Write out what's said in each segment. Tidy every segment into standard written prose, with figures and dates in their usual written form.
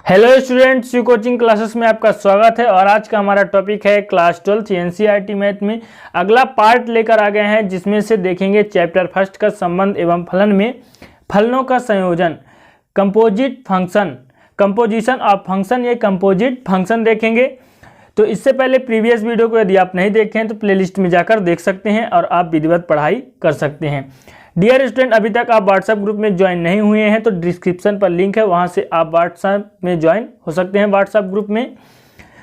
Hello students, you coaching classes में आपका स्वागत है। और आज का हमारा टॉपिक है क्लास 12 एनसीईआरटी मैथ में अगला पार्ट लेकर आ गए हैं, जिसमें से देखेंगे चैप्टर फर्स्ट का संबंध एवं फलन में फलनों का संयोजन, composite function, composition of function, ये कंपोजिट फंक्शन देखेंगे। तो इससे पहले प्रीवियस वीडियो को यदि आप नहीं देखे हैं तो प्लेलिस्ट में जाकर देख सकते हैं और आप विधिवत पढ़ाई कर सकते हैं। डियर स्टूडेंट, अभी तक आप व्हाट्सएप ग्रुप में ज्वाइन नहीं हुए हैं तो डिस्क्रिप्शन पर लिंक है, वहां से आप व्हाट्सएप में ज्वाइन हो सकते हैं, व्हाट्सएप ग्रुप में,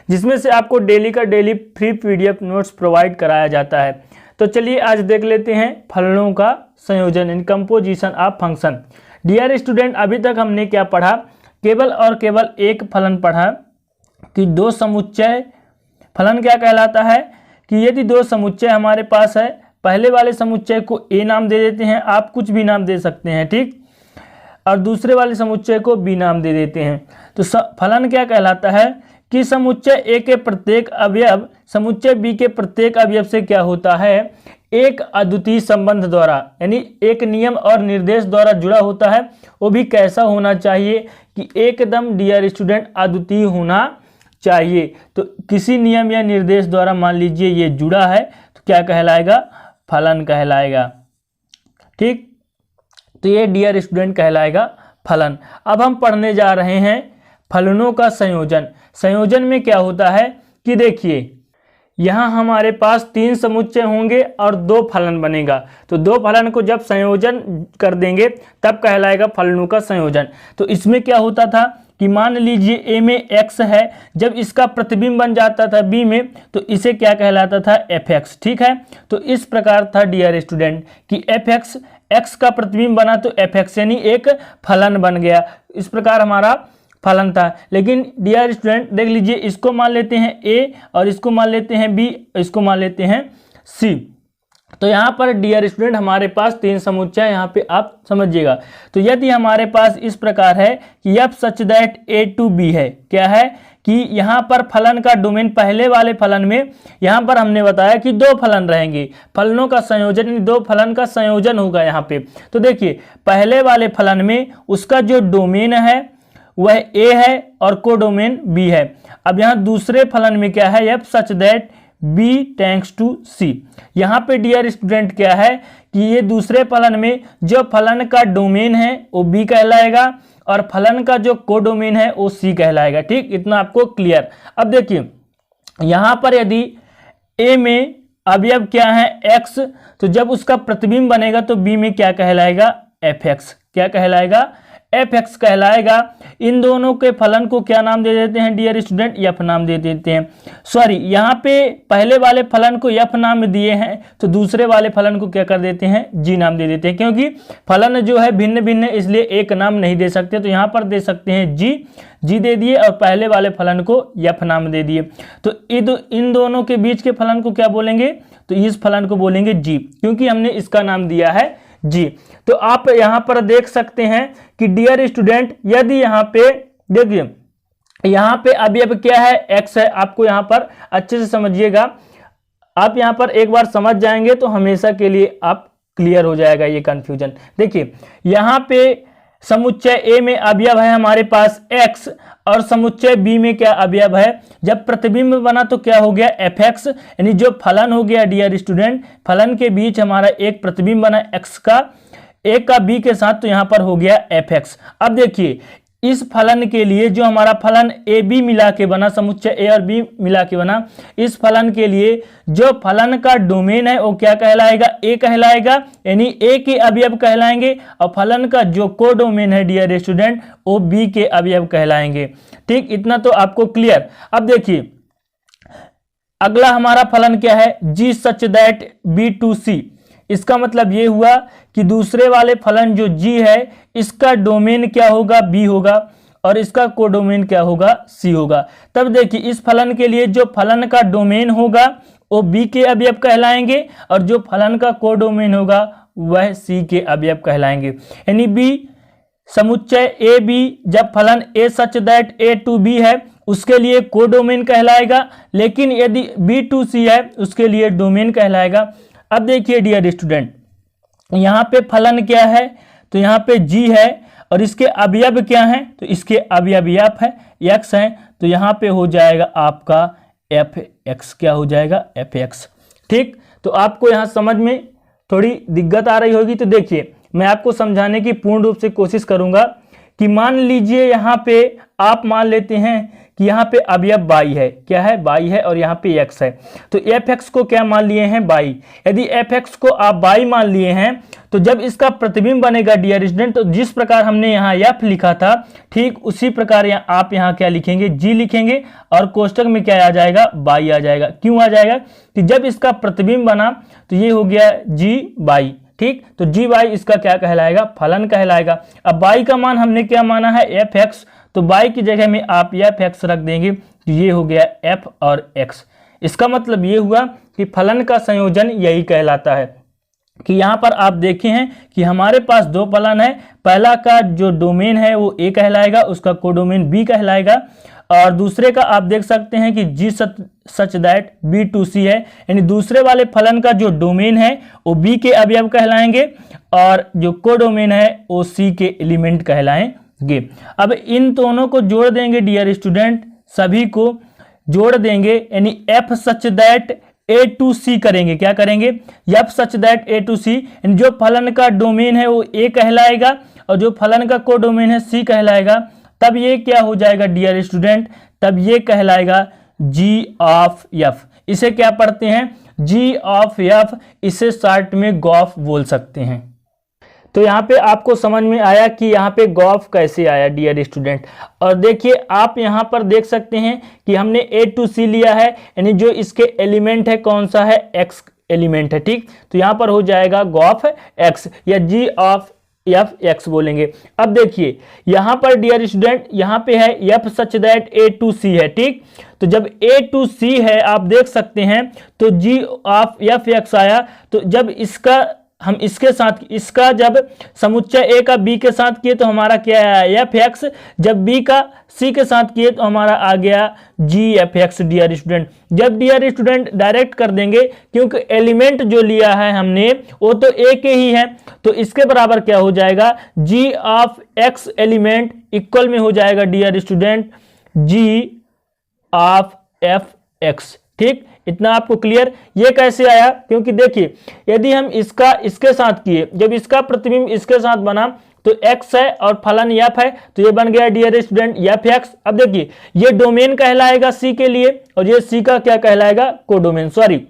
जिसमें से आपको डेली का daily free PDF notes provide कराया जाता है। तो चलिए आज देख लेते हैं फलनों का संयोजन in composition of function. Dear student, अभी तक हमने क्या पढ़ा, केवल और केवल एक फलन पढ़ा कि दो समुच्चय। फलन क्या कहलाता है कि यदि दो समुच्चय हमारे पास है, पहले वाले समुच्चय को ए नाम दे देते हैं, आप कुछ भी नाम दे सकते हैं, ठीक, और दूसरे वाले समुच्चय को बी नाम दे देते हैं। तो फलन क्या कहलाता है कि समुच्चय ए के प्रत्येक अवयव समुच्चय बी के प्रत्येक अवयव से क्या होता है, एक अद्वितीय संबंध द्वारा, यानी एक नियम और निर्देश द्वारा जुड़ा होता है। वो भी कैसा होना चाहिए कि एकदम डियर स्टूडेंट अद्वितीय होना चाहिए। तो किसी नियम या निर्देश द्वारा मान लीजिए ये जुड़ा है तो क्या कहलाएगा, फलन कहलाएगा, ठीक। तो ये डियर स्टूडेंट कहलाएगा फलन। अब हम पढ़ने जा रहे हैं फलनों का संयोजन। संयोजन में क्या होता है कि देखिए, यहाँ हमारे पास तीन समुच्चय होंगे और दो फलन बनेगा। तो दो फलन को जब संयोजन कर देंगे तब कहलाएगा फलनों का संयोजन। तो इसमें क्या होता था कि मान लीजिए ए में x है, जब इसका प्रतिबिंब बन जाता था b में तो इसे क्या कहलाता था, fx, ठीक है। तो इस प्रकार था डियर स्टूडेंट कि fx, x का प्रतिबिंब बना तो fx यानी एक फलन बन गया। इस प्रकार हमारा फलन था। लेकिन डियर स्टूडेंट देख लीजिए, इसको मान लेते हैं a और इसको मान लेते हैं b, इसको मान लेते हैं c। तो यहाँ पर डियर स्टूडेंट हमारे पास तीन समुच्चय, यहाँ पे आप समझिएगा। तो यदि हमारे पास इस प्रकार है कि f such that a to b है, क्या है कि यहाँ पर फलन का डोमेन, पहले वाले फलन में यहाँ पर हमने बताया कि दो फलन रहेंगे, फलनों का संयोजन, यानी दो फलन का संयोजन होगा यहाँ पे। तो देखिए, पहले वाले फलन में उसका जो डोमेन है वह a है और कोडोमेन b है। अब यहाँ दूसरे फलन में क्या है, f such that b tends to c। यहाँ पे डियर स्टूडेंट क्या है कि ये दूसरे फलन में जो फलन का डोमेन है वो b कहलाएगा और फलन का जो कोडोमेन है वो c कहलाएगा, ठीक। इतना आपको क्लियर। अब देखिए, यहाँ पर यदि a में अवयव क्या है x, तो जब उसका प्रतिबिंब बनेगा तो b में क्या कहलाएगा, fx, क्या कहलाएगा, fx कहलाएगा। इन दोनों के फलन को क्या नाम दे देते हैं डियर स्टूडेंट, f नाम दे देते हैं। सॉरी, यहाँ पे पहले वाले फलन को f नाम दिए हैं तो दूसरे वाले फलन को क्या कर देते हैं, g नाम दे देते हैं, क्योंकि फलन जो है भिन्न भिन्न, इसलिए एक नाम नहीं दे सकते। तो यहाँ पर दे सकते हैं g दे दिए और पहले वाले फलन को f नाम दे दिए। तो इन दोनों के बीच के फलन को क्या बोलेंगे, तो इस फलन को बोलेंगे g, क्योंकि हमने इसका नाम दिया है जी। तो आप यहां पर देख सकते हैं कि डियर स्टूडेंट, यदि यहां पे देखिए, यहां पे अवयव क्या है, x है। आपको यहां पर अच्छे से समझिएगा, आप यहां पर एक बार समझ जाएंगे तो हमेशा के लिए आप क्लियर हो जाएगा ये कंफ्यूजन। देखिए, यहां पे समुच्चय a में अवयव है हमारे पास x और समुच्चय b में क्या अवयव है, जब प्रतिबिंब बना तो क्या हो गया, fx, यानी जो फलन हो गया डियर स्टूडेंट, फलन के बीच हमारा एक प्रतिबिंब बना x का, a का b के साथ, तो यहाँ पर हो गया fx। अब देखिए, इस फलन के लिए जो हमारा फलन ए बी मिला के बना, समुच्चय ए और बी मिला के बना, इस फलन के लिए जो फलन का डोमेन है वो क्या कहलाएगा, ए कहलाएगा, यानी ए के अवयव कहलाएंगे, और फलन का जो कोडोमेन है डियर स्टूडेंट वो बी के अवयव कहलाएंगे, ठीक। इतना तो आपको क्लियर। अब देखिए, अगला हमारा फलन क्या है, g such that B to सी। इसका मतलब ये हुआ कि दूसरे वाले फलन जो g है, इसका डोमेन क्या होगा, b होगा, और इसका कोडोमेन क्या होगा, c होगा। तब देखिए, इस फलन के लिए जो फलन का डोमेन होगा वो b के अवयव कहलाएंगे और जो फलन का कोडोमेन होगा वह c के अवयव कहलाएंगे। यानी b समुच्चय ए बी, जब फलन a such that a to b है उसके लिए कोडोमेन कहलाएगा, लेकिन यदि b टू c है उसके लिए डोमेन कहलाएगा। अब देखिए डियर स्टूडेंट, यहाँ पे फलन क्या है, तो यहाँ पे g है और इसके अवयव क्या हैं, तो इसके अवयव एफ है, एक्स है, तो यहाँ पे हो जाएगा आपका एफ एक्स। क्या हो जाएगा, एफ एक्स। ठीक, तो आपको यहाँ समझ में थोड़ी दिक्कत आ रही होगी, तो देखिए मैं आपको समझाने की पूर्ण रूप से कोशिश करूंगा कि मान लीजिए यहाँ पे आप मान लेते हैं कि यहाँ पे अवयव y है, क्या है, y है, और यहाँ पे x है, तो एफ एक्स को क्या मान लिए हैं, y। यदि एफ एक्स को आप y मान लिए हैं तो जब इसका प्रतिबिंब बनेगा डियर स्टूडेंट, तो जिस प्रकार हमने यहाँ f लिखा था ठीक उसी प्रकार आप यहाँ क्या लिखेंगे, g लिखेंगे, और कोष्टक में क्या आ जाएगा, y आ जाएगा। क्यों आ जाएगा कि जब इसका प्रतिबिंब बना तो ये हो गया g y। ठीक, तो जी वाई इसका क्या कहलाएगा, फलन कहलाएगा। अब y का मान हमने क्या माना है, एफ एक्स, तो y की जगह में आप एफ एक्स रख देंगे, तो ये हो गया f और x। इसका मतलब ये हुआ कि फलन का संयोजन यही कहलाता है। कि यहाँ पर आप देखे हैं कि हमारे पास दो फलन है, पहला का जो डोमेन है वो a कहलाएगा, उसका कोडोमेन b कहलाएगा, और दूसरे का आप देख सकते हैं कि g such that b to c है, यानी दूसरे वाले फलन का जो डोमेन है वो b के अवयव कहलाएंगे और जो कोडोमेन है वो c के एलिमेंट कहलाएंगे। अब इन दोनों को जोड़ देंगे डियर स्टूडेंट, सभी को जोड़ देंगे, यानी f such that A to C करेंगे। क्या करेंगे, f such that A to C, जो फलन का डोमेन है वो ए कहलाएगा और जो फलन का कोडोमेन है सी कहलाएगा। तब ये क्या हो जाएगा डियर स्टूडेंट, तब ये कहलाएगा जी ऑफ एफ। इसे क्या पढ़ते हैं, जी ऑफ एफ, इसे शॉर्ट में गॉफ बोल सकते हैं। तो यहाँ पे आपको समझ में आया कि यहाँ पे गॉफ कैसे आया डियर स्टूडेंट। और देखिए आप यहाँ पर देख सकते हैं कि हमने ए टू सी लिया है, यानी जो इसके एलिमेंट है कौन सा है, एक्स एलिमेंट है। ठीक, तो यहाँ पर हो जाएगा गॉफ एक्स या जी ऑफ एफ एक्स बोलेंगे। अब देखिए यहाँ पर डियर स्टूडेंट यहाँ पे है f such that A to C है। ठीक, तो जब ए टू सी है आप देख सकते हैं तो जी ऑफ एफ एक्स आया, तो जब इसका हम इसके साथ इसका जब समुच्चय ए का बी के साथ किए तो हमारा क्या आया, एफ एक्स, जब बी का सी के साथ किए तो हमारा आ गया जी एफ एक्स डियर स्टूडेंट। जब डियर स्टूडेंट डायरेक्ट कर देंगे क्योंकि एलिमेंट जो लिया है हमने वो तो ए के ही है, तो इसके बराबर क्या हो जाएगा, g of x element equal में हो जाएगा dear student g of f x. ठीक, इतना आपको क्लियर। ये कैसे आया, क्योंकि देखिए यदि हम इसका इसके साथ किए, जब इसका प्रतिबिंब इसके साथ बना तो x है और फलन f है, तो ये बन गया डियर स्टूडेंट एफ एक्स। अब देखिए ये डोमेन कहलाएगा c के लिए और ये c का क्या कहलाएगा, कोडोमेन। सॉरी,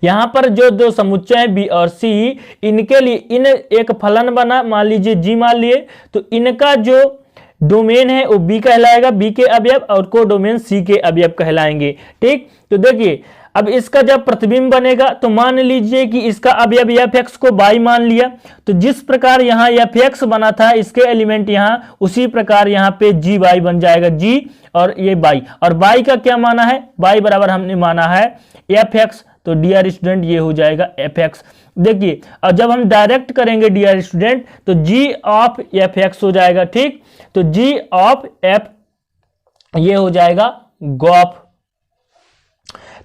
यहां पर जो दो समुच्चय है b और c, इनके लिए इन एक फलन बना, मान लीजिए g मान लिए, तो इनका जो डोमेन है वो b कहलाएगा, b के अवयव, और कोडोमेन c के अवयव कहलाएंगे। ठीक, तो देखिए अब इसका जब प्रतिबिंब बनेगा तो मान लीजिए कि इसका अवयव एफ एक्स को y मान लिया, तो जिस प्रकार यहाँ एफ एक्स बना था इसके एलिमेंट यहाँ, उसी प्रकार यहाँ पे जी वाई बन जाएगा, जी और ये y, और y का क्या माना है, y बराबर हमने माना है एफ एक्स, तो डियर स्टूडेंट ये हो जाएगा एफ एक्स। देखिए और जब हम डायरेक्ट करेंगे डियर स्टूडेंट तो जी ऑफ एफ एक्स हो जाएगा। ठीक, तो जी ऑफ एफ ये हो जाएगा गॉफ।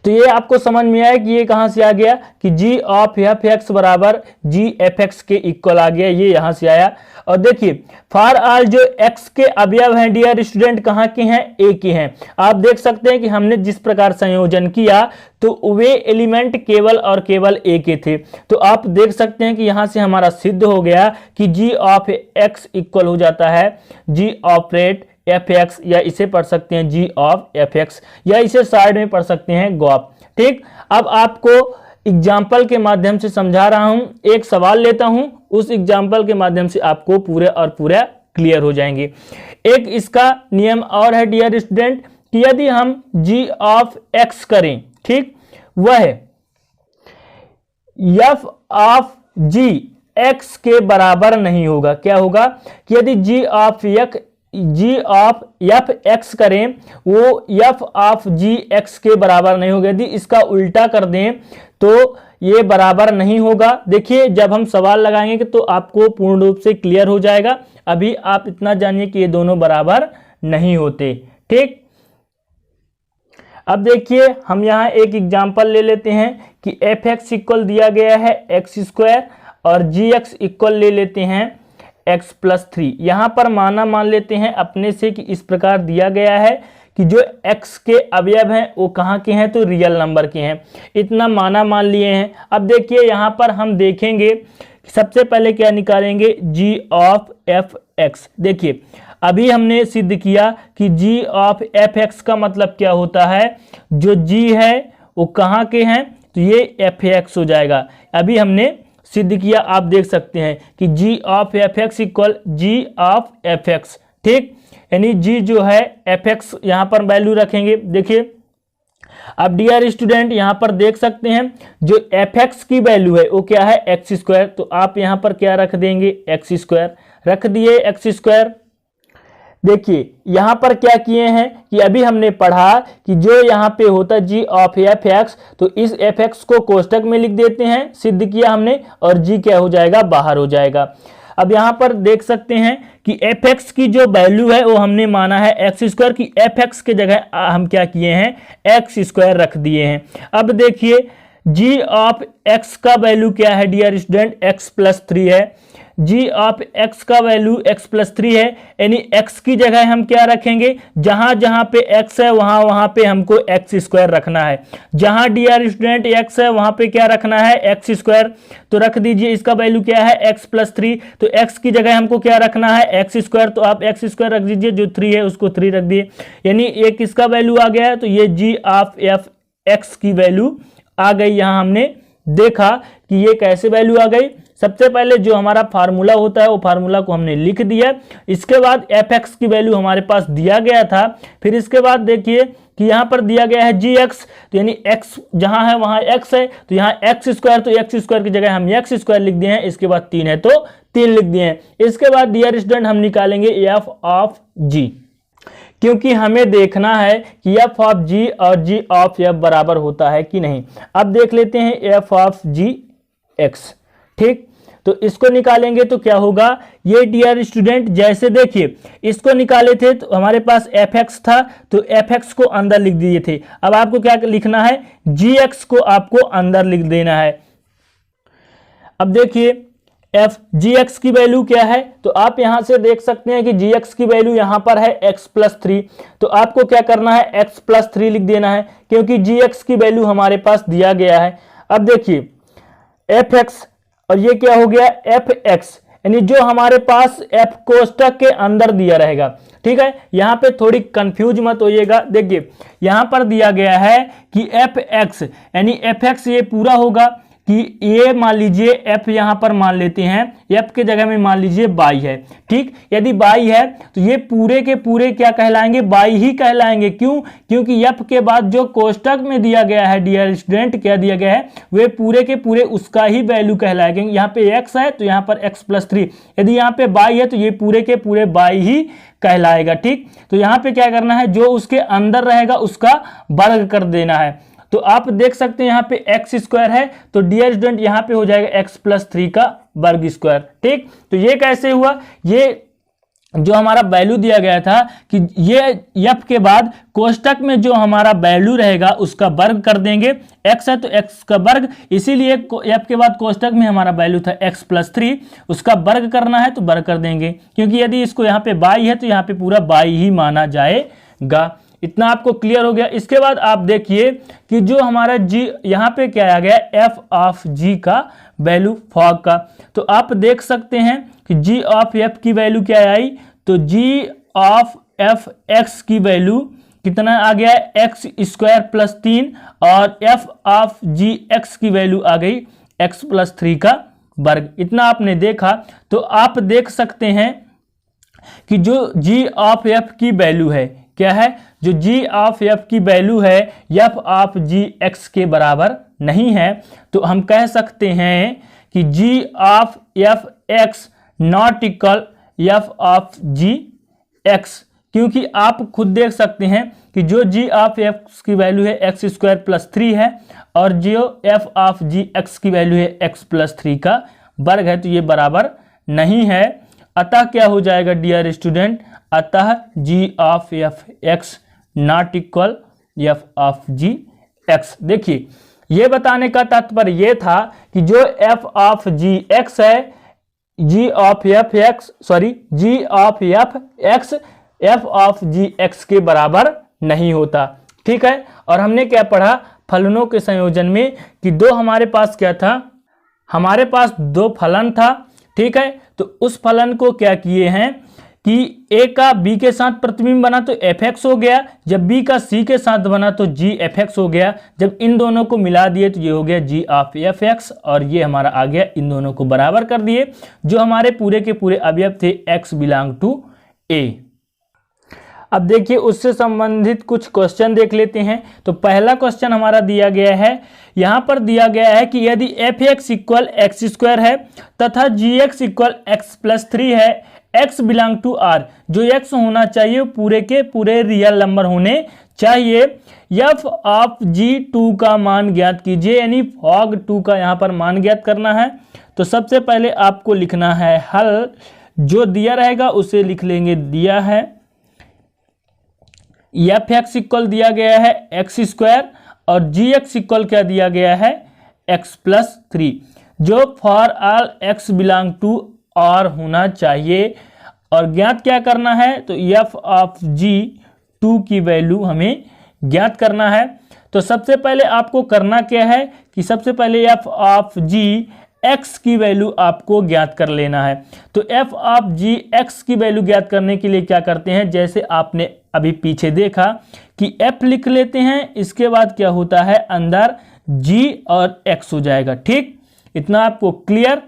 तो ये आपको समझ में आया कि ये कहां से आ गया कि जी ऑफ एफ एक्स बराबर जी एफ एक्स के इक्वल आ गया, ये यहां से आया। और देखिए फॉर ऑल जो x के अवयव हैं डियर स्टूडेंट कहाँ के हैं, a के हैं। आप देख सकते हैं कि हमने जिस प्रकार संयोजन किया तो वे एलिमेंट केवल और केवल a के थे। तो आप देख सकते हैं कि यहां से हमारा सिद्ध हो गया कि g ऑफ x इक्वल हो जाता है g ऑपरेट एफ एक्स, या इसे पढ़ सकते हैं जी ऑफ एफ एक्स, या इसे साइड में पढ़ सकते हैं गॉफ। ठीक, अब आपको एग्जाम्पल के माध्यम से समझा रहा हूं, एक सवाल लेता हूं, उस एग्जाम्पल के माध्यम से आपको पूरे और पूरा क्लियर हो जाएंगे। एक इसका नियम और है डियर स्टूडेंट कि यदि हम जी ऑफ एक्स करें, ठीक, वह एफ ऑफ जी एक्स के बराबर नहीं होगा। क्या होगा कि यदि जी ऑफ एफ एक्स करें वो एफ ऑफ जी एक्स के बराबर नहीं होगा। यदि इसका उल्टा कर दें तो ये बराबर नहीं होगा। देखिए जब हम सवाल लगाएंगे तो आपको पूर्ण रूप से क्लियर हो जाएगा। अभी आप इतना जानिए कि ये दोनों बराबर नहीं होते। ठीक, अब देखिए हम यहाँ एक एग्जाम्पल ले लेते हैं कि एफ एक्स इक्वल दिया गया है एक्स स्क्वायर और जी एक्स इक्वल ले लेते हैं x प्लस 3। यहाँ पर माना मान लेते हैं अपने से कि इस प्रकार दिया गया है कि जो x के अवयव हैं वो कहाँ के हैं, तो रियल नंबर के हैं। इतना माना मान लिए हैं। अब देखिए यहाँ पर हम देखेंगे सबसे पहले क्या निकालेंगे, g ऑफ एफ एक्स। देखिए अभी हमने सिद्ध किया कि g ऑफ एफ एक्स का मतलब क्या होता है, जो g है वो कहाँ के हैं, तो ये एफ एक्स हो जाएगा। अभी हमने सिद्ध किया, आप देख सकते हैं कि g of f x equal g of f x. ठीक, यानी g जो है एफ एक्स यहाँ पर वैल्यू रखेंगे। देखिए अब डियर स्टूडेंट यहाँ पर देख सकते हैं जो एफ एक्स की वैल्यू है वो क्या है, एक्स स्क्वायर। तो आप यहाँ पर क्या रख देंगे, एक्स स्क्वायर रख दिए, एक्स स्क्वायर। देखिए यहाँ पर क्या किए हैं कि अभी हमने पढ़ा कि जो यहाँ पे होता है g ऑफ एफ एक्स, तो इस एफ एक्स को कोष्टक में लिख देते हैं, सिद्ध किया हमने, और g क्या हो जाएगा, बाहर हो जाएगा। अब यहाँ पर देख सकते हैं कि एफ एक्स की जो वैल्यू है वो हमने माना है एक्स स्क्वायर की, एफ एक्स के जगह हम क्या किए हैं, एक्स स्क्वायर रख दिए हैं। अब देखिए g ऑफ x का वैल्यू क्या है डियर स्टूडेंट, x प्लस 3 है। g ऑफ x का वैल्यू x प्लस 3 है, यानी x की जगह हम क्या रखेंगे, जहां जहां पे x है वहां वहां पे हमको x स्क्वायर रखना है। जहां डियर स्टूडेंट x है वहां पे क्या रखना है, x स्क्वायर। तो रख दीजिए, इसका वैल्यू क्या है, x प्लस 3। तो x की जगह हमको क्या रखना है, x स्क्वायर। तो आप x स्क्वायर रख दीजिए, जो 3 है उसको 3 रख दिए, यानी एक इसका वैल्यू आ गया है। तो ये g ऑफ एफ एक्स की वैल्यू आ गई। यहां हमने देखा कि ये कैसे वैल्यू आ गई। सबसे पहले जो हमारा फार्मूला होता है वो फार्मूला को हमने लिख दिया। इसके बाद एफ एक्स की वैल्यू हमारे पास दिया गया था। फिर इसके बाद देखिए कि यहाँ पर दिया गया है जी एक्स, तो यानी एक्स जहां है वहां एक्स है, तो यहाँ एक्स स्क्वायर, तो एक्स स्क्वायर की जगह हम एक्स स्क्वायर लिख दिए हैं। इसके बाद 3 है तो 3 लिख दिए हैं। इसके बाद डियर स्टूडेंट हम निकालेंगे एफ ऑफ जी, क्योंकि हमें देखना है कि एफ ऑफ जी और जी ऑफ एफ बराबर होता है कि नहीं। अब देख लेते हैं एफ ऑफ जी एक्स। ठीक, तो इसको निकालेंगे तो क्या होगा, ये डियर स्टूडेंट जैसे देखिए इसको निकाले थे तो हमारे पास एफ एक्स था, तो एफ एक्स को अंदर लिख दिए थे। अब आपको क्या लिखना है, जी एक्स को आपको अंदर लिख देना है। अब देखिए एफ जी एक्स की वैल्यू क्या है, तो आप यहां से देख सकते हैं कि जी एक्स की वैल्यू यहां पर है एक्स प्लस 3। तो आपको क्या करना है, एक्स प्लस 3 लिख देना है, क्योंकि जी एक्स की वैल्यू हमारे पास दिया गया है। अब देखिए एफ एक्स और ये क्या हो गया, एफ एक्स, यानी जो हमारे पास एफ कोष्टक के अंदर दिया रहेगा। ठीक है, यहां पे थोड़ी कंफ्यूज मत होइएगा। देखिए यहां पर दिया गया है कि एफ एक्स, यानी एफ एक्स ये पूरा होगा कि ये मान लीजिए f यहां पर मान लेते हैं, f के जगह में मान लीजिए y है। ठीक, यदि y है तो ये पूरे के पूरे क्या कहलाएंगे, y ही कहलाएंगे। क्यों, क्योंकि f के बाद जो कोष्टक में दिया गया है डियर स्टूडेंट, क्या दिया गया है, वे पूरे के पूरे उसका ही वैल्यू कहलाएगा। यहाँ पे x है तो यहाँ पर x प्लस 3, यदि यहाँ पे y है तो ये पूरे के पूरे y ही कहलाएगा। ठीक, तो यहाँ पे क्या करना है, जो उसके अंदर रहेगा उसका वर्ग कर देना है। तो आप देख सकते हैं यहाँ पे एक्स स्क्वायर है, तो डियर स्टूडेंट यहाँ पे हो जाएगा एक्स प्लस 3 का वर्ग स्क्वायर। ठीक, तो ये कैसे हुआ, ये जो हमारा वैल्यू दिया गया था कि ये एफ के बाद कोष्टक में जो हमारा वैल्यू रहेगा उसका वर्ग कर देंगे। एक्स है तो एक्स का वर्ग, इसीलिए एफ के बाद कोष्टक में हमारा वैल्यू था एक्स प्लस 3, उसका वर्ग करना है तो वर्ग कर देंगे, क्योंकि यदि इसको यहाँ पे बाई है तो यहाँ पे पूरा बाई ही माना जाएगा। इतना आपको क्लियर हो गया। इसके बाद आप देखिए कि जो हमारा g यहाँ पे क्या आ गया, f ऑफ g का वैल्यू फॉग का। तो आप देख सकते हैं कि g ऑफ f की वैल्यू क्या आई, तो g ऑफ f x की वैल्यू कितना आ गया, एक्स स्क्वायर प्लस 3, और f ऑफ g x की वैल्यू आ गई x प्लस 3 का वर्ग। इतना आपने देखा। तो आप देख सकते हैं कि जो g ऑफ f की वैल्यू है क्या है, जो g ऑफ f की वैल्यू है f ऑफ g x के बराबर नहीं है। तो हम कह सकते हैं कि g of f x not equal f of g x, क्योंकि आप खुद देख सकते हैं कि जो g ऑफ f की वैल्यू है एक्स स्क्वायर प्लस 3 है, और जो f ऑफ g x की वैल्यू है x प्लस 3 का वर्ग है, तो ये बराबर नहीं है। अतः क्या हो जाएगा डियर स्टूडेंट, अतः g of f x not equal f of g x. देखिए ये बताने का तात्पर्य ये था कि जो f ऑफ जी एक्स है g of f x f of g x के बराबर नहीं होता। ठीक है, और हमने क्या पढ़ा फलनों के संयोजन में कि दो हमारे पास क्या था, हमारे पास दो फलन था। ठीक है, तो उस फलन को क्या किए हैं कि ए का बी के साथ प्रतिबिंब बना तो एफ एक्स हो गया, जब बी का सी के साथ बना तो जी एफ एक्स हो गया, जब इन दोनों को मिला दिए तो ये हो गया जी ऑफ एफ एक्स, और ये हमारा आ गया, इन दोनों को बराबर कर दिए, जो हमारे पूरे के पूरे अवयव थे एक्स बिलोंग टू ए। अब देखिए उससे संबंधित कुछ क्वेश्चन देख लेते हैं। तो पहला क्वेश्चन हमारा दिया गया है, यहां पर दिया गया है कि यदि F x equal x square है तथा जी एक्स इक्वल एक्स प्लस 3 है, एक्स बिलोंग टू आर, जो एक्स होना चाहिए पूरे के पूरे रियल नंबर होने चाहिए, एफ ऑफ जी 2 का मान ज्ञात कीजिए, यानी फॉग 2 का यहां पर मान ज्ञात करना है। तो सबसे पहले आपको लिखना है हल, जो दिया रहेगा उसे लिख लेंगे, दिया है एफ एक्स इक्वल दिया गया है एक्स स्क्वायर और जी एक्स इक्वल क्या दिया गया है एक्स प्लस 3, जो for all x belong to R होना चाहिए, और ज्ञात क्या करना है तो एफ ऑफ जी 2 की वैल्यू हमें ज्ञात करना है। तो सबसे पहले आपको करना क्या है कि सबसे पहले एफ ऑफ जी एक्स की वैल्यू आपको ज्ञात कर लेना है। तो एफ ऑफ जी एक्स की वैल्यू ज्ञात करने के लिए क्या करते हैं, जैसे आपने अभी पीछे देखा कि एफ लिख लेते हैं, इसके बाद क्या होता है अंदर जी और एक्स हो जाएगा। ठीक, इतना आपको क्लियर।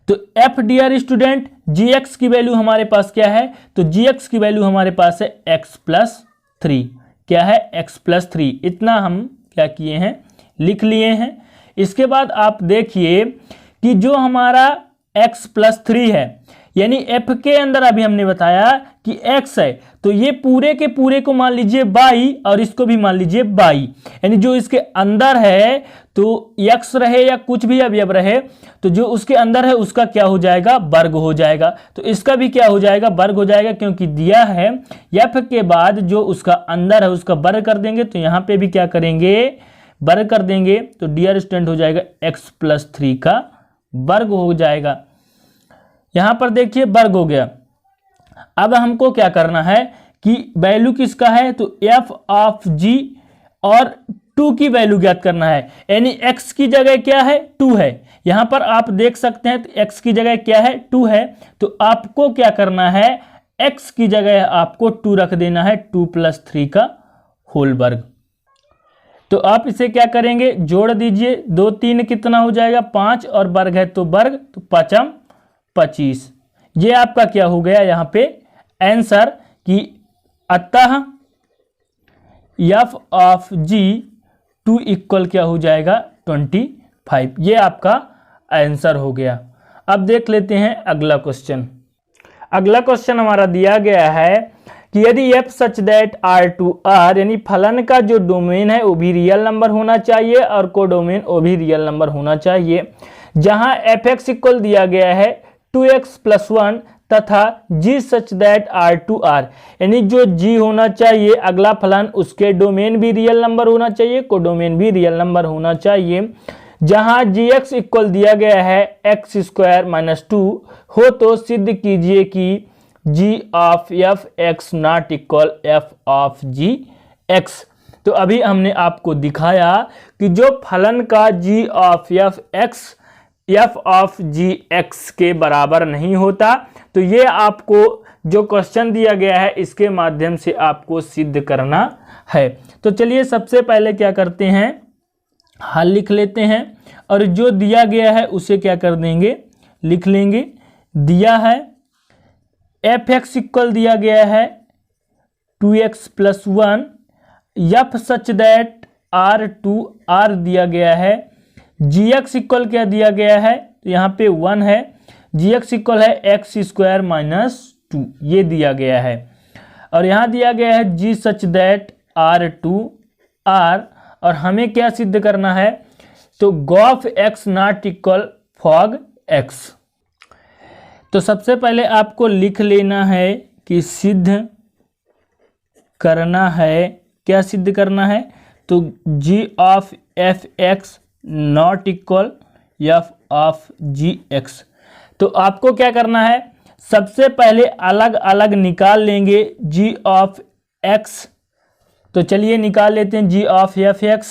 तो एफ डियर स्टूडेंट जी एक्स की वैल्यू हमारे पास क्या है, तो जी एक्स की वैल्यू हमारे पास है एक्स प्लस 3, क्या है एक्स प्लस 3, इतना हम क्या किए हैं लिख लिए हैं। इसके बाद आप देखिए कि जो हमारा x प्लस 3 है, यानी f के अंदर अभी हमने बताया कि x है, तो ये पूरे के पूरे को मान लीजिए y और इसको भी मान लीजिए y, यानी जो इसके अंदर है तो x रहे या कुछ भी अवयव रहे तो जो उसके अंदर है उसका क्या हो जाएगा वर्ग हो जाएगा, तो इसका भी क्या हो जाएगा वर्ग हो जाएगा, क्योंकि दिया है f के बाद जो उसका अंदर है उसका वर्ग कर देंगे, तो यहाँ पे भी क्या करेंगे वर्ग कर देंगे, तो डियर स्टूडेंट हो जाएगा x प्लस 3 का वर्ग हो जाएगा। यहां पर देखिए वर्ग हो गया। अब हमको क्या करना है कि वैल्यू किसका है, तो f ऑफ g और 2 की वैल्यू ज्ञात करना है, यानी x की जगह क्या है 2 है, यहां पर आप देख सकते हैं तो x की जगह क्या है 2 है, तो आपको क्या करना है x की जगह आपको 2 रख देना है, 2 प्लस 3 का होल वर्ग। तो आप इसे क्या करेंगे जोड़ दीजिए, 2 3 कितना हो जाएगा 5 और वर्ग है तो वर्ग, तो 5 25, ये आपका क्या हो गया यहाँ पे आंसर कि अतः एफ ऑफ जी 2 इक्वल क्या हो जाएगा 25, ये आपका आंसर हो गया। अब देख लेते हैं अगला क्वेश्चन। अगला क्वेश्चन हमारा दिया गया है कि यदि f such that R to R, यानी फलन का जो डोमेन है वो भी रियल नंबर होना चाहिए और कोडोमेन वो भी रियल नंबर होना चाहिए, जहां एफ एक्स इक्वल दिया गया है 2x प्लस 1 तथा g such that R to R, यानी जो g होना चाहिए अगला फलन उसके डोमेन भी रियल नंबर होना चाहिए, कोडोमेन भी रियल नंबर होना चाहिए, जहां gx इक्वल दिया गया है एक्स स्क्वायर माइनस 2 हो, तो सिद्ध कीजिए कि g of f x not equal f of g x. तो अभी हमने आपको दिखाया कि जो फलन का g of f x f of g x के बराबर नहीं होता, तो ये आपको जो क्वेश्चन दिया गया है इसके माध्यम से आपको सिद्ध करना है। तो चलिए सबसे पहले क्या करते हैं हल लिख लेते हैं, और जो दिया गया है उसे क्या कर देंगे लिख लेंगे। दिया है एफ एक्स इक्वल दिया गया है 2x plus 1, f such that R to R दिया गया है, जी एक्स इक्वल क्या दिया गया है तो यहाँ पे 1 है, जी एक्स इक्वल है एक्स स्क्वायर माइनस 2 ये दिया गया है, और यहाँ दिया गया है g such that R to R, और हमें क्या सिद्ध करना है तो gof x not equal fog x. तो सबसे पहले आपको लिख लेना है कि सिद्ध करना है, क्या सिद्ध करना है तो g of f x not equal f of g x. तो आपको क्या करना है, सबसे पहले अलग अलग निकाल लेंगे g ऑफ x। तो चलिए निकाल लेते हैं g ऑफ f(x).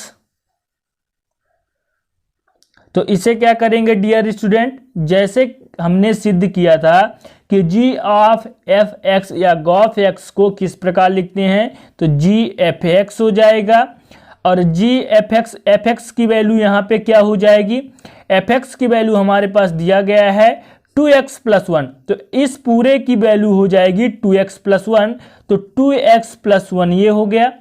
तो इसे क्या करेंगे डियर स्टूडेंट, जैसे हमने सिद्ध किया था कि g ऑफ f(x) या गॉफ x को किस प्रकार लिखते हैं, तो g f(x) हो जाएगा और g f(x) की वैल्यू यहाँ पे क्या हो जाएगी, f(x) की वैल्यू हमारे पास दिया गया है 2x + 1, तो इस पूरे की वैल्यू हो जाएगी 2x + 1, तो 2x + 1 ये हो गया।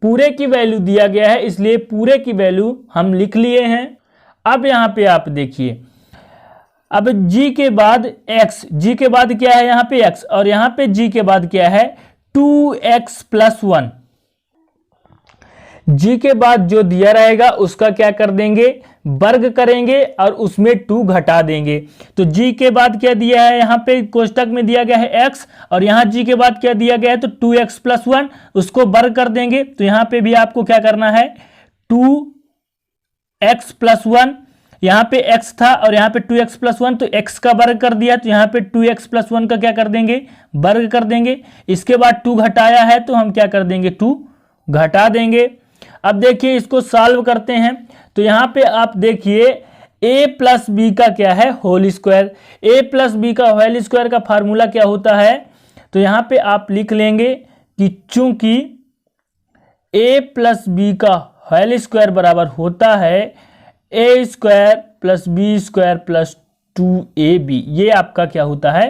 पूरे की वैल्यू दिया गया है इसलिए पूरे की वैल्यू हम लिख लिए हैं। अब यहाँ पे आप देखिए, अब g के बाद x, g के बाद क्या है यहाँ पे x और यहाँ पे g के बाद क्या है 2x + 1। g के बाद जो दिया रहेगा उसका क्या कर देंगे, वर्ग करेंगे और उसमें 2 घटा देंगे। तो g के बाद क्या दिया है, यहाँ पे कोष्टक में दिया गया है x और यहाँ g के बाद क्या दिया गया है, तो 2x + 1, उसको वर्ग कर देंगे। तो यहाँ पे भी आपको क्या करना है, 2x + 1, यहाँ पे x था और यहाँ पे 2x + 1, तो x का वर्ग कर दिया, तो यहाँ पे 2x + 1 का क्या कर देंगे, वर्ग कर देंगे। इसके बाद 2 घटाया है तो हम क्या कर देंगे, 2 घटा देंगे। अब देखिए इसको सॉल्व करते हैं, तो यहाँ पे आप देखिए a + b का क्या है, होल स्क्वायर। a + b का होल स्क्वायर का फार्मूला क्या होता है, तो यहाँ पे आप लिख लेंगे कि चूंकि a + b का होल स्क्वायर बराबर होता है a² + b² + 2ab, ये आपका क्या होता है,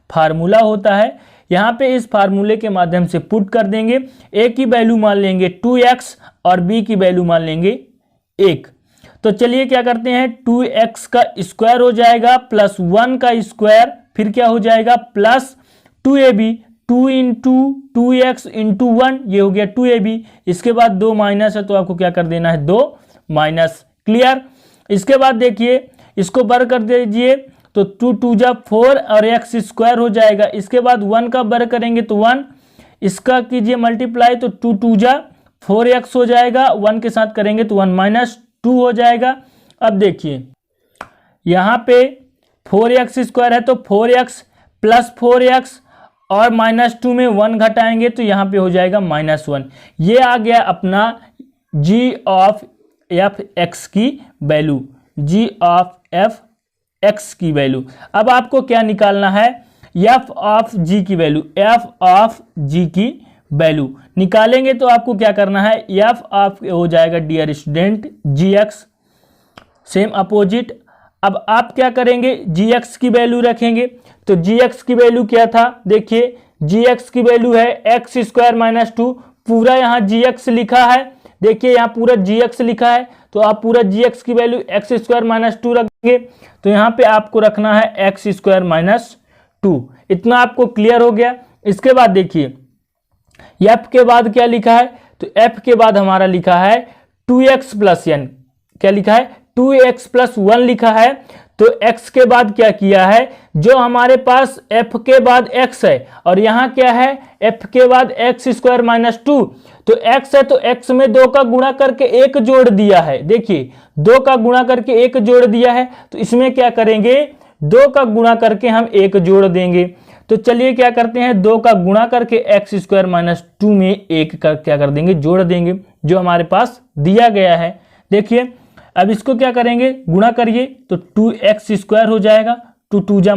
फार्मूला होता है। यहाँ पे इस फार्मूले के माध्यम से पुट कर देंगे, a की वैल्यू मान लेंगे 2x और b की वैल्यू मान लेंगे 1। तो चलिए क्या करते हैं, 2x का स्क्वायर हो जाएगा प्लस 1 का स्क्वायर, फिर क्या हो जाएगा प्लस 2ab, 2 × 2x × 1, ये हो गया 2ab। इसके बाद 2 माइनस है तो आपको क्या कर देना है, 2 माइनस। क्लियर। इसके बाद देखिए इसको वर्ग कर दीजिए, तो 2 × 2 = 4 और x² हो जाएगा। इसके बाद 1 का वर्ग करेंगे तो 1, इसका कीजिए मल्टीप्लाई, तो 2 × 2 = 4x हो जाएगा, 1 के साथ करेंगे तो 1 - 2 हो जाएगा। अब देखिए यहाँ पे 4x² है तो 4x + 4x और -2 में 1 घटाएंगे तो यहाँ पे हो जाएगा -1। ये आ गया अपना g ऑफ f(x) की वैल्यू, g ऑफ f(x) की वैल्यू। अब आपको क्या निकालना है, f ऑफ g की वैल्यू, f ऑफ g की वैल्यू निकालेंगे तो आपको क्या करना है, f ऑफ हो जाएगा dear student gx, same opposite. अब आप क्या करेंगे, gx की वैल्यू रखेंगे, तो gx की वैल्यू क्या था, देखिए gx की वैल्यू है x² - 2, पूरा यहाँ gx लिखा है, देखिए यहाँ पूरा gx लिखा है, तो आप पूरा gx की वैल्यू x² - 2 रखेंगे, तो यहाँ पे आपको रखना है x² - 2। इतना आपको क्लियर हो गया। इसके बाद देखिए f के बाद क्या लिखा है, तो f के बाद हमारा लिखा है 2x + n, क्या लिखा है 2x + 1 लिखा है। तो x के बाद क्या किया है, जो हमारे पास f के बाद x है और यहाँ क्या है, f के बाद x² - 2, तो x है तो x में 2 का गुणा करके 1 जोड़ दिया है। देखिए 2 का गुणा करके 1 जोड़ दिया है, तो इसमें क्या करेंगे, 2 का गुणा करके हम 1 जोड़ देंगे। तो चलिए क्या करते हैं, 2 का गुणा करके x² - 2 में 1 का क्या कर देंगे, जोड़ देंगे, जो हमारे पास दिया गया है। देखिए अब इसको क्या करेंगे, गुणा करिए तो 2x² हो जाएगा, 2 × 2 =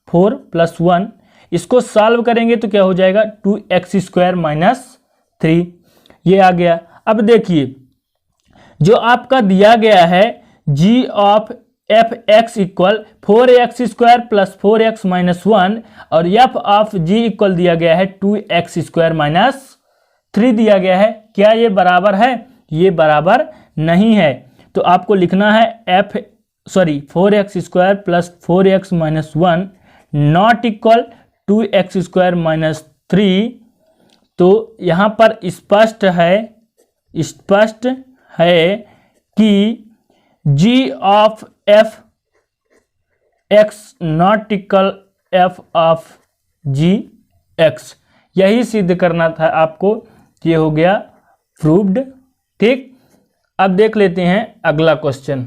-4 + 1, इसको सॉल्व करेंगे तो क्या हो जाएगा 2x² - 3, ये आ गया। अब देखिए जो आपका दिया गया है g of f(x) = 4x² + 4x - 1 और f ऑफ g इक्वल दिया गया है 2x² - 3 दिया गया है, क्या ये बराबर है, ये बराबर नहीं है। तो आपको लिखना है 4x² + 4x - 1 not equal 2x² - 3। तो यहाँ पर स्पष्ट है कि g of f(x) not equal f of gx, यही सिद्ध करना था आपको, ये हो गया प्रूव्ड। ठीक, अब देख लेते हैं अगला क्वेश्चन।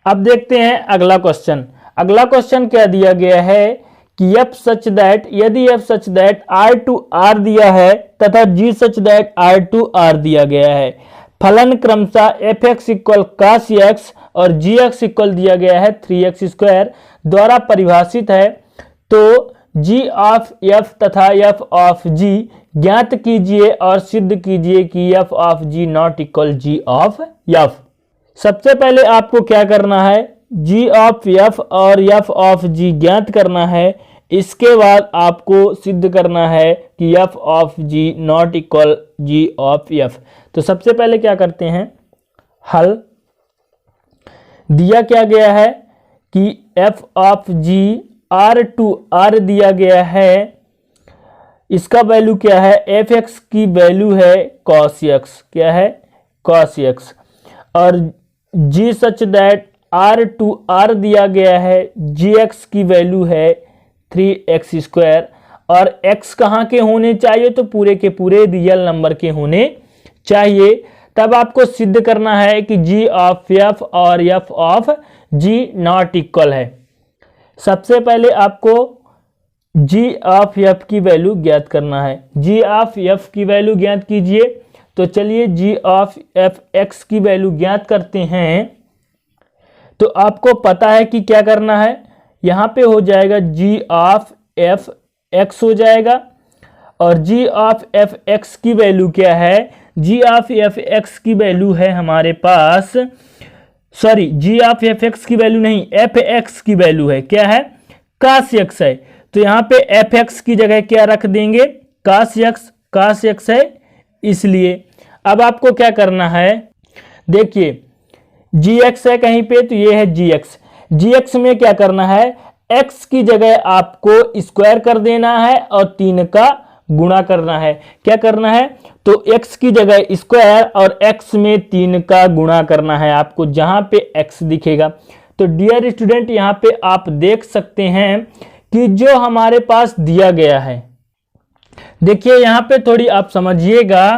अब देखते हैं अगला क्वेश्चन। अगला क्वेश्चन क्या दिया गया है कि f सच दैट, यदि f such that r to r दिया है तथा g such that r to r दिया गया है, फलन क्रमशः fx इक्वल cos x और gx इक्वल दिया गया है 3x स्क्वायर द्वारा परिभाषित है, तो g ऑफ f तथा f ऑफ g ज्ञात कीजिए और सिद्ध कीजिए कि f of g not equal g of f। सबसे पहले आपको क्या करना है, g ऑफ f और f ऑफ g ज्ञात करना है। इसके बाद आपको सिद्ध करना है कि f of g not equal g of f। तो सबसे पहले क्या करते हैं, हल दिया क्या गया है कि f of g r to r दिया गया है, इसका वैल्यू क्या है, fx की वैल्यू है cos x, क्या है cos x, और g such that r to r दिया गया है, gx की वैल्यू है 3x स्क्वायर, और x कहाँ के होने चाहिए, तो पूरे के पूरे रियल नंबर के होने चाहिए। तब आपको सिद्ध करना है कि g ऑफ f और f of g not equal है। सबसे पहले आपको g ऑफ f की वैल्यू ज्ञात करना है। g ऑफ f की वैल्यू ज्ञात कीजिए, तो चलिए g ऑफ f x की वैल्यू ज्ञात करते हैं। तो आपको पता है कि क्या करना है, यहाँ पे हो जाएगा g ऑफ f x हो जाएगा, और g ऑफ f x की वैल्यू क्या है, g ऑफ f x की वैल्यू है हमारे पास, sorry g of f x की वैल्यू नहीं, f x की वैल्यू है, क्या है cos x है। तो यहाँ पे f x की जगह क्या रख देंगे, cos x है, इसलिए अब आपको क्या करना है, देखिए gx है कहीं पे, तो ये है gx में क्या करना है, x की जगह आपको स्क्वायर कर देना है और 3 का गुणा करना है। क्या करना है, तो x की जगह स्क्वायर और x में 3 का गुणा करना है आपको, जहां पे x दिखेगा। तो डियर स्टूडेंट, यहाँ पे आप देख सकते हैं कि जो हमारे पास दिया गया है, देखिए यहाँ पे थोड़ी आप समझिएगा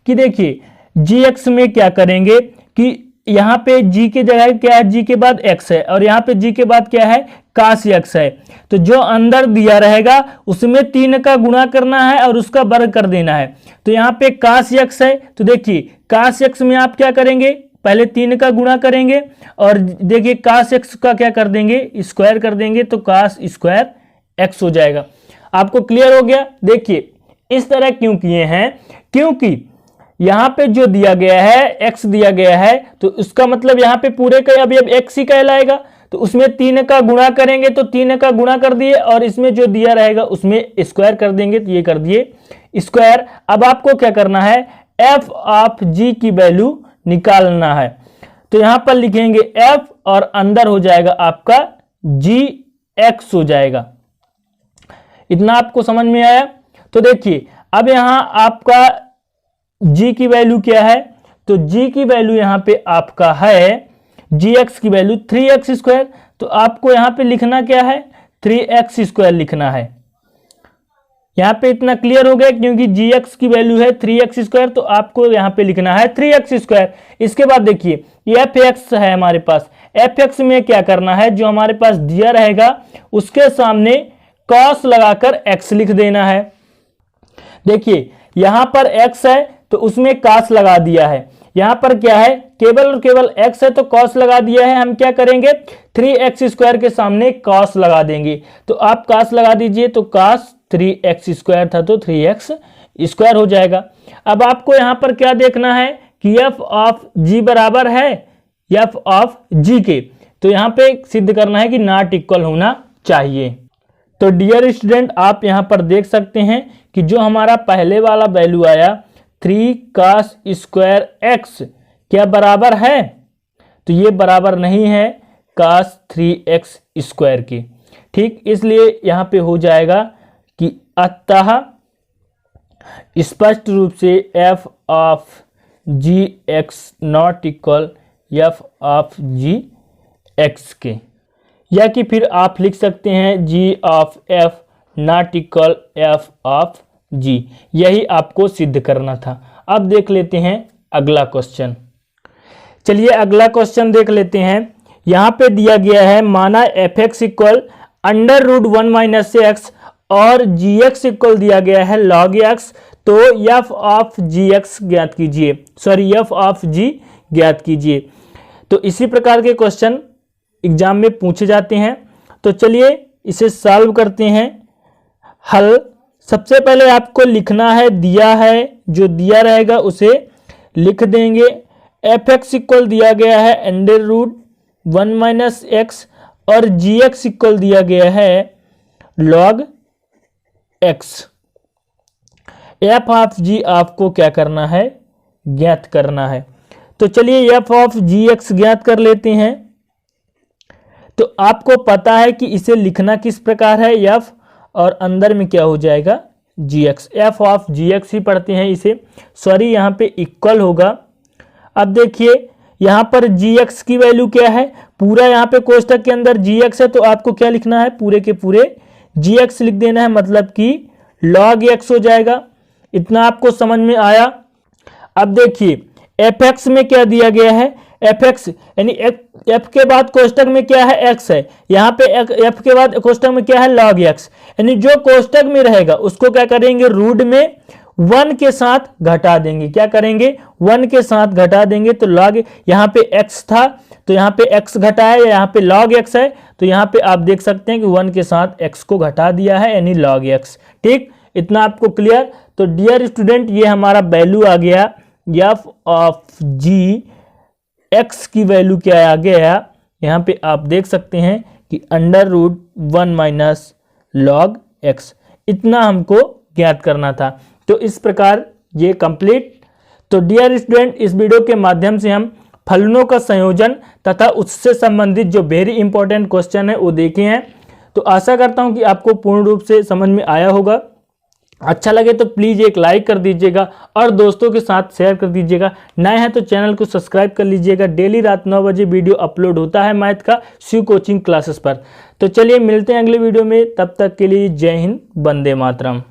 कि देखिए gx में क्या करेंगे कि यहाँ पे g की जगह क्या है, g के बाद x है, और यहाँ पे g के बाद क्या है cos x है। तो जो अंदर दिया रहेगा उसमें 3 का गुणा करना है और उसका वर्ग कर देना है। तो यहाँ पे cos x है, तो देखिए cos x में आप क्या करेंगे, पहले 3 का गुणा करेंगे और देखिए cos x का क्या कर देंगे, स्क्वायर कर देंगे, तो cos स्क्वायर x हो जाएगा। आपको क्लियर हो गया। देखिए इस तरह क्यों किए हैं, क्योंकि यहाँ पे जो दिया गया है x दिया गया है, तो उसका मतलब यहाँ पे पूरे का अवयव x ही कहलाएगा, तो उसमें 3 का गुणा करेंगे, तो 3 का गुणा कर दिए और इसमें जो दिया रहेगा उसमें स्क्वायर कर देंगे, तो ये कर दिए स्क्वायर। अब आपको क्या करना है, f ऑफ g की वैल्यू निकालना है। तो यहां पर लिखेंगे f और अंदर हो जाएगा आपका gx हो जाएगा। इतना आपको समझ में आया। तो देखिए अब यहां आपका g की वैल्यू क्या है, तो g की वैल्यू यहां पे आपका है, gx की वैल्यू 3x स्क्वायर। तो आपको यहां पे लिखना क्या है, 3x स्क्वायर लिखना है। यहां पे इतना क्लियर हो गया, क्योंकि gx की वैल्यू है 3x स्क्वायर, तो आपको यहां पे लिखना है 3x स्क्वायर। इसके बाद देखिए fx है हमारे पास, fx में क्या करना है, जो हमारे पास दिया रहेगा उसके सामने cos लगाकर x लिख देना है। देखिए यहां पर x है तो उसमें cos लगा दिया है, यहां पर क्या है, केवल और केवल x है तो cos लगा दिया है। हम क्या करेंगे, 3x स्क्वायर के सामने cos लगा देंगे, तो आप cos लगा दीजिए, तो cos 3x स्क्वायर था तो 3x स्क्वायर हो जाएगा। अब आपको यहां पर क्या देखना है कि f ऑफ g बराबर है f ऑफ g के, तो यहां पे सिद्ध करना है कि नॉट इक्वल होना चाहिए। तो डियर स्टूडेंट, आप यहां पर देख सकते हैं कि जो हमारा पहले वाला वैल्यू आया 3 cos स्क्वायर x क्या बराबर है, तो ये बराबर नहीं है cos 3x स्क्वायर के, ठीक। इसलिए यहां पे हो जाएगा कि अतः स्पष्ट रूप से f of g x not equal f of g x के, या कि फिर आप लिख सकते हैं g of f not equal f of g। यही आपको सिद्ध करना था। अब देख लेते हैं अगला क्वेश्चन। चलिए अगला क्वेश्चन देख लेते हैं। यहाँ पे दिया गया है माना f x equal under root 1 minus x और जी एक्स इक्वल दिया गया है लॉग एक्स, तो एफ ऑफ जी एक्स ज्ञात कीजिए, सॉरी एफ ऑफ जी ज्ञात कीजिए। तो इसी प्रकार के क्वेश्चन एग्जाम में पूछे जाते हैं। तो चलिए इसे सॉल्व करते हैं। हल सबसे पहले आपको लिखना है, दिया है जो दिया रहेगा उसे लिख देंगे। एफ एक्स इक्वल दिया गया है अंडर रूट 1 माइनस एक्स और जी एक्स इक्वल दिया गया है लॉग एक्स। एफ ऑफ जी आपको क्या करना है, ज्ञात करना है। तो चलिए एफ ऑफ जी एक्स ज्ञात कर लेते हैं। तो आपको पता है कि इसे लिखना किस प्रकार है, एफ और अंदर में क्या हो जाएगा g x, f of g x ही पढ़ते हैं इसे, सॉरी यहाँ पे इक्वल होगा। अब देखिए यहाँ पर जी एक्स की वैल्यू क्या है, पूरा यहाँ पे कोष्टक के अंदर जी एक्स है, तो आपको क्या लिखना है, पूरे के पूरे जी एक्स लिख देना है, मतलब कि लॉग एक्स हो जाएगा। इतना आपको समझ में आया। अब देखिए एफ एक्स में क्या दिया गया है, एफ एक्स यानी एफ के बाद कोष्टक में क्या है, एक्स है, यहाँ पे एफ के बाद कोष्टक में क्या है, लॉग एक्स, यानी जो कोष्टक में रहेगा उसको क्या करेंगे, रूट में 1 के साथ घटा देंगे। क्या करेंगे, 1 के साथ घटा देंगे। तो लॉग यहाँ पे x था तो यहाँ पे x घटाया, यहाँ पे log x है तो यहाँ पे आप देख सकते हैं कि 1 के साथ x को घटा दिया है यानी log x। ठीक, इतना आपको क्लियर। तो डियर स्टूडेंट ये हमारा वैल्यू आ गया एफ ऑफ जी एक्स की वैल्यू क्या आ गया, यहाँ पे आप देख सकते हैं कि under root 1 minus log x. इतना हमको ज्ञात करना था। तो इस प्रकार ये कंप्लीट। तो डियर स्टूडेंट इस वीडियो के माध्यम से हम फलनों का संयोजन तथा उससे संबंधित जो वेरी इंपॉर्टेंट क्वेश्चन है वो देखे हैं। तो आशा करता हूं कि आपको पूर्ण रूप से समझ में आया होगा। अच्छा लगे तो प्लीज़ एक लाइक कर दीजिएगा और दोस्तों के साथ शेयर कर दीजिएगा। नए हैं तो चैनल को सब्सक्राइब कर लीजिएगा। डेली रात 9 बजे वीडियो अपलोड होता है मैथ का शिव कोचिंग क्लासेस पर। तो चलिए मिलते हैं अगले वीडियो में, तब तक के लिए जय हिंद, वंदे मातरम।